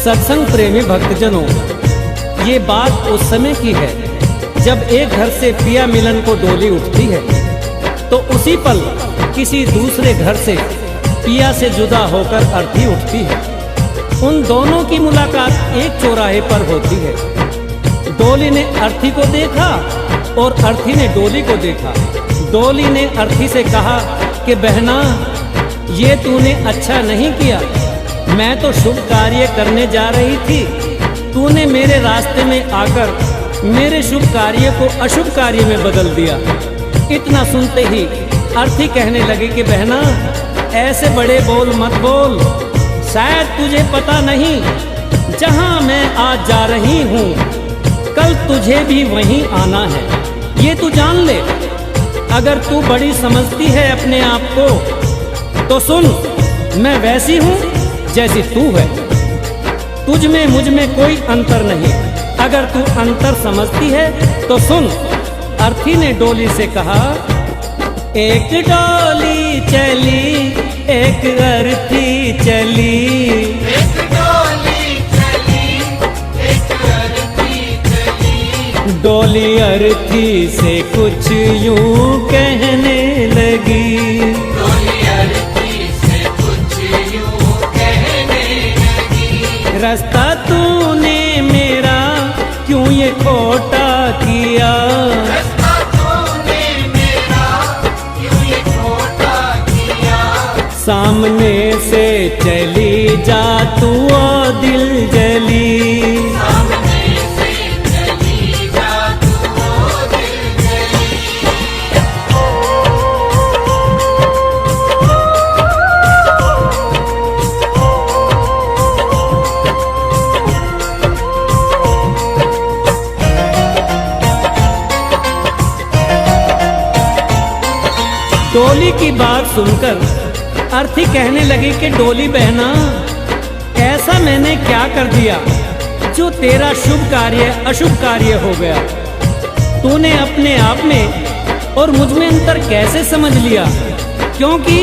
सत्संग प्रेमी भक्तजनों, ये बात उस समय की है जब एक घर से पिया मिलन को डोली उठती है तो उसी पल किसी दूसरे घर से पिया से जुदा होकर अर्थी उठती है। उन दोनों की मुलाकात एक चौराहे पर होती है। डोली ने अर्थी को देखा और अर्थी ने डोली को देखा। डोली ने अर्थी से कहा कि बहना, ये तूने अच्छा नहीं किया। मैं तो शुभ कार्य करने जा रही थी, तूने मेरे रास्ते में आकर मेरे शुभ कार्य को अशुभ कार्य में बदल दिया। इतना सुनते ही अर्थी कहने लगे कि बहना, ऐसे बड़े बोल मत बोल। शायद तुझे पता नहीं, जहां मैं आज जा रही हूँ कल तुझे भी वहीं आना है, ये तू जान ले। अगर तू बड़ी समझती है अपने आप को तो सुन, मैं वैसी हूँ जैसी तू है। तुझ में मुझ में कोई अंतर नहीं। अगर तू अंतर समझती है तो सुन। अर्थी ने डोली से कहा, एक डोली चली एक अर्थी चली, एक डोली चली एक अर्थी चली। डोली अर्थी से कुछ यूं कहने लगी, डोली अर्थी से कुछ यूं कहने लगी। रास्ता तूने मेरा क्यों ये खोटा किया, रास्ता तूने मेरा क्यों ये खोटा किया। सामने से चली जा तू ओ दिल जली, सामने से चली जा तू ओ दिल जली। डोली की बात सुनकर अर्थी कहने लगी कि डोली बहना, ऐसा मैंने क्या कर दिया जो तेरा शुभ कार्य अशुभ कार्य हो गया। तूने अपने आप में और मुझ में अंतर कैसे समझ लिया, क्योंकि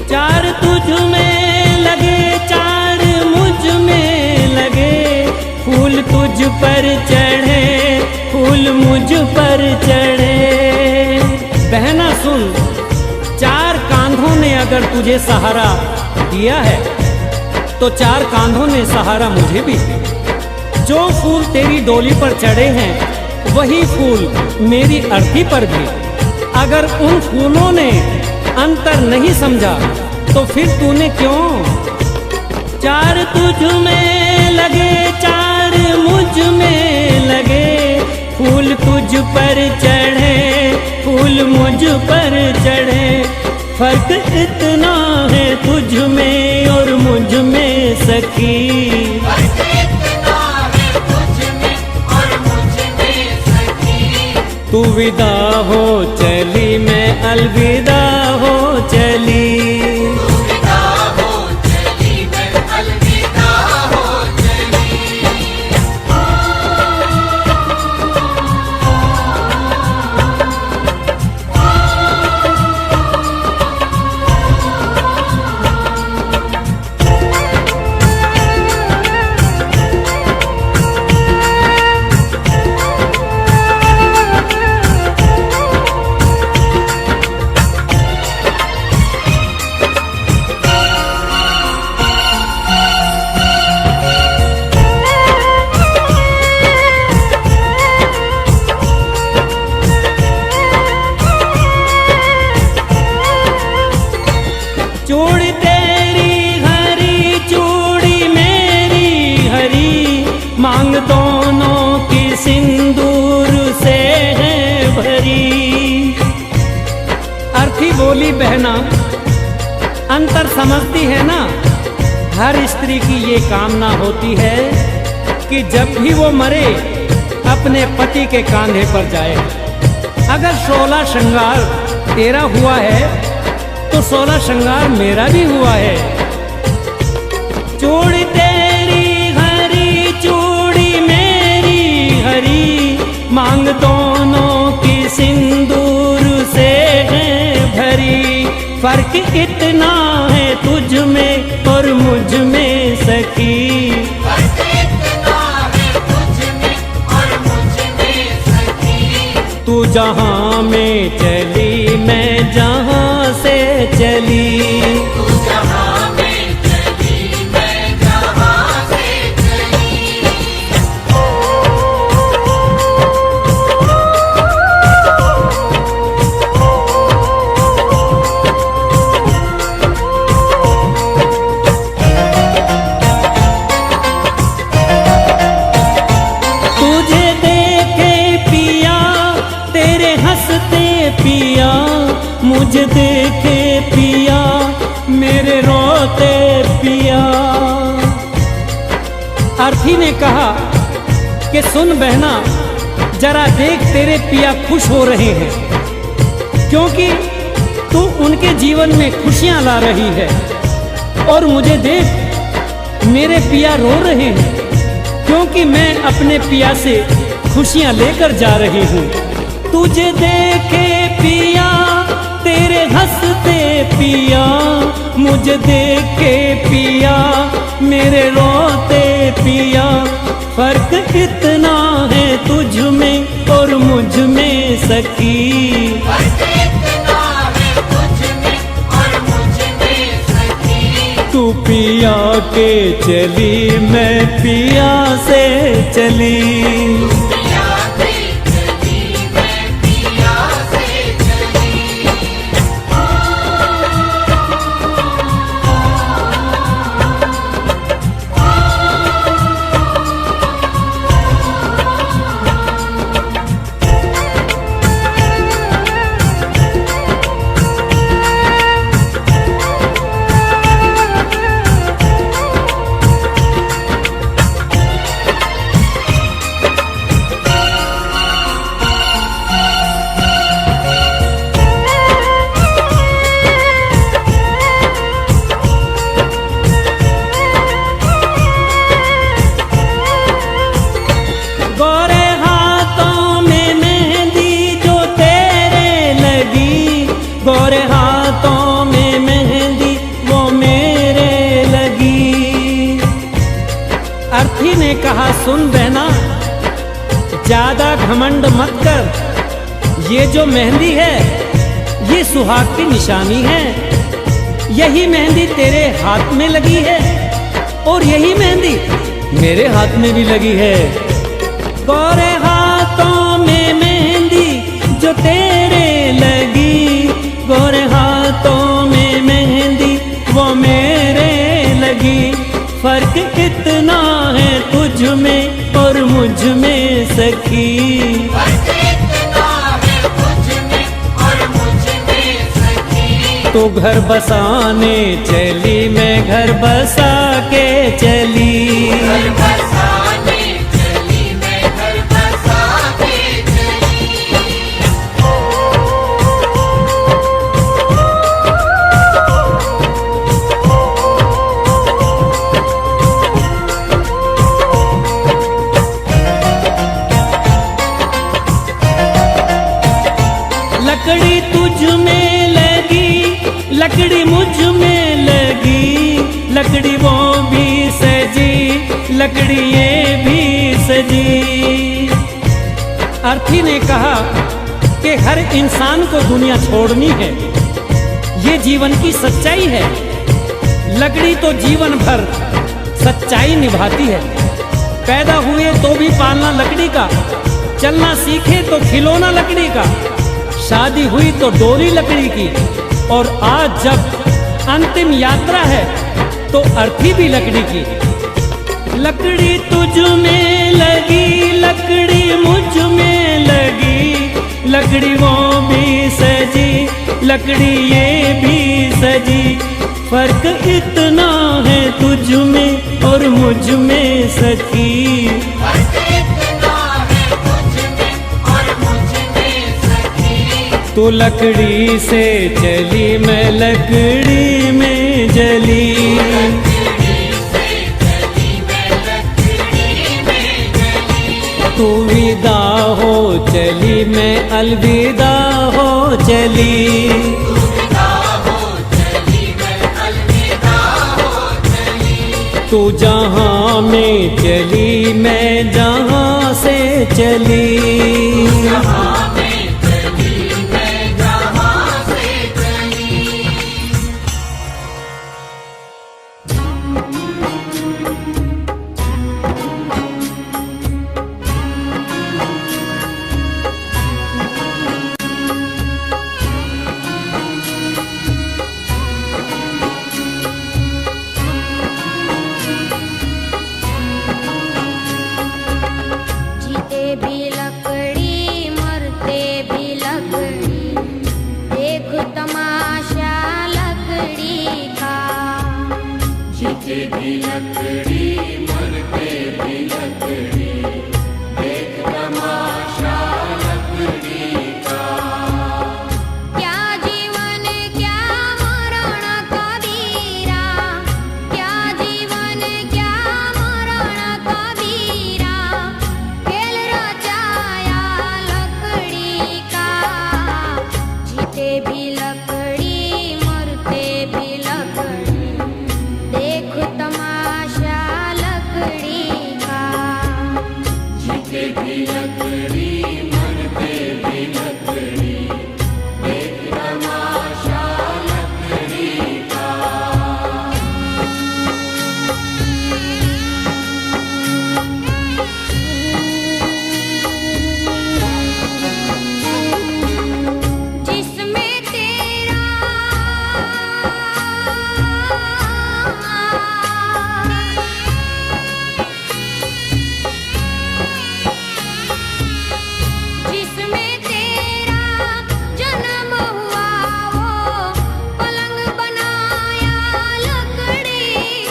चार तुझ में लगे चार मुझ में लगे, फूल तुझ पर चढ़े फूल मुझ पर चढ़े। बहना सुन, चार कांधों ने अगर तुझे सहारा दिया है तो चार कांधों ने सहारा मुझे भी। जो फूल तेरी डोली पर चढ़े हैं वही फूल मेरी अर्थी पर भी। अगर उन फूलों ने अंतर नहीं समझा तो फिर तूने क्यों। चार तुझ में लगे चार मुझ में लगे, फूल तुझ पर चढ़े फूल मुझ पर चढ़े। फर्क इतना है तुझ में और मुझ में सखी, फर्क इतना है तुझ में और मुझ में सखी। तू विदा हो चली मैं अलविदा हो चली, तू विदा हो चली मैं अलविदा हो चली। चूड़ी तेरी हरी चूड़ी मेरी हरी, मांग दोनों की सिंदूर से है भरी। अर्थी बोली, बहना अंतर समझती है ना, हर स्त्री की ये कामना होती है कि जब भी वो मरे अपने पति के कांधे पर जाए। अगर 16 श्रृंगार तेरा हुआ है तो 16 श्रृंगार मेरा भी हुआ है। चूड़ी तेरी हरी चूड़ी मेरी हरी, मांग दोनों की सिंदूर से है भरी। फर्क इतना है तुझ में और मुझ में सखी, जहां में चली मैं जहां से चली। तू जहां में चली मैं जहां से चली। तुझे देखे पिया तेरे हंसते पिया, मुझे देखे पिया मेरे रोते पिया। अर्थी ने कहा कि सुन बहना, जरा देख तेरे पिया खुश हो रहे हैं, क्योंकि तू उनके जीवन में खुशियां ला रही है। और मुझे देख मेरे पिया रो रहे हैं, क्योंकि मैं अपने पिया से खुशियां लेकर जा रही हूँ। तुझे देखे पिया तेरे हंसते पिया, मुझे देखे पिया मेरे रोते पिया। फर्क इतना है तुझ में और मुझ में सखी। फर्क इतना है तुझ में और मुझ में सखी। तू पिया के चली मैं पिया से चली। पिया से चली मैं पिया से चली। गोरे हाथों में मेहंदी जो तेरे लगी, गोरे हाथों में मेहंदी वो मेरे लगी। अर्थी ने कहा सुन बहना, ज्यादा घमंड मत कर। ये जो मेहंदी है ये सुहाग की निशानी है। यही मेहंदी तेरे हाथ में लगी है और यही मेहंदी मेरे हाथ में भी लगी है। गोरे हाथों में मेहंदी जो तेरे लगी, गोरे हाथों में मेहंदी वो मेरे लगी। फर्क इतना है तुझ में और मुझ में सखी। फर्क इतना है तुझ में और मुझ में सखी। तो घर बसाने चली मैं घर बसा के चली। घर बसाने चली मैं घर बसा के चली। लकड़ी तुझ में लगी, लकड़ी मुझ में लगी, लकड़ी वो भी सजी, लकड़ी ये भी सजी। अर्थी ने कहा कि हर इंसान को दुनिया छोड़नी है, ये जीवन की सच्चाई है। लकड़ी तो जीवन भर सच्चाई निभाती है। पैदा हुए तो भी पालना लकड़ी का, चलना सीखे तो खिलौना लकड़ी का, शादी हुई तो डोली लकड़ी की, और आज जब अंतिम यात्रा है तो अर्थी भी लकड़ी की। लकड़ी तुझ में लगी, लकड़ी मुझ में लगी, लकड़ी वो भी सजी, लकड़ी ये भी सजी। फर्क इतना है तुझ में और मुझ में सखी। फर्क इतना है तुझ में और मुझ में सखी। तू लकड़ी से चली मैं लकड़ी में जली। लकड़ी से चली मैं लकड़ी में जली। तू विदा हो चली मैं अलविदा हो चली। तू जहां में चली मैं जहां से चली। जहां में जीते भी लकड़ी मरते भी लकड़ी, देख तमाशा लकड़ी का। जीते भी लकड़ी मरते भी लकड़ी, देख तमाशा लकड़ी का। क्या जीवन क्या मरण कबीरा, क्या जीवन क्या मरण कबीरा, खेल रचाया लकड़ी का। जीते भी लकड़ी मरते भी लकड़ी, देख तमाशा लकड़ी का। जीते भी लकड़ी मरते भी लकड़ी, देख तमाशा लकड़ी का। जिसमें तेरा जिसमें तेरा जन्म हुआ, वो पलंग बनाया लकड़ी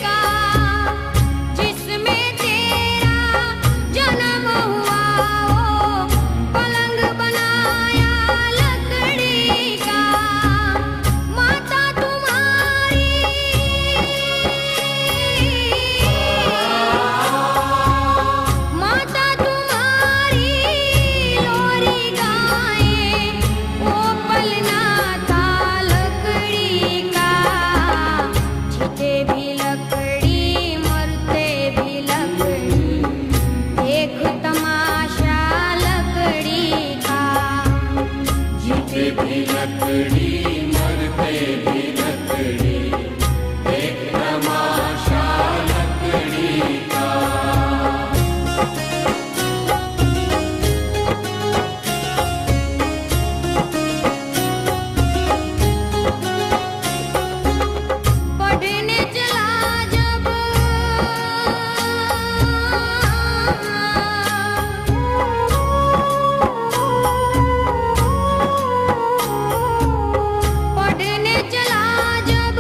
का। जिसमें तेरा जन्म हुआ, वो पलंग बनाया लकड़ी का। माता तुम्हारी माता तुम्हारी लोरी गाए, वो पलना था लकड़ी का। जीते भी लकड़ी मरते भी लकड़ी, देख तमाशा लकड़ी का। जीते भी लकड़ी मरते भी लकड़ी, देख तमाशा लकड़ी का। पढ़ने चला जब पढ़ने चला जब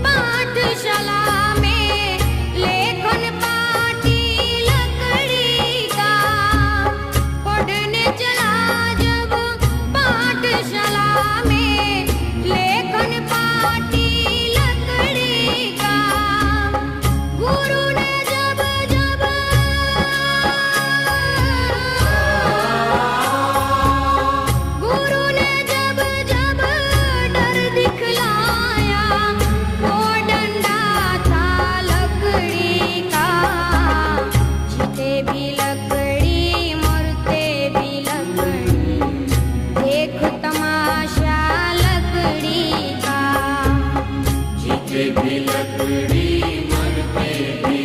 पाठशाला में, लेखन पाठी लकड़ी का। पढ़ने चला जब पाठशाला में, लेखन पाठी लकड़ी का। गुरु ने जब जब गुरु ने जब जब डर दिखलाया, वो डंडा था लकड़ी का। जीते भी लकड़ी मरते भी लकड़ी, देख तमाशा लकड़ी का। जीते भी लकड़ी मरते भी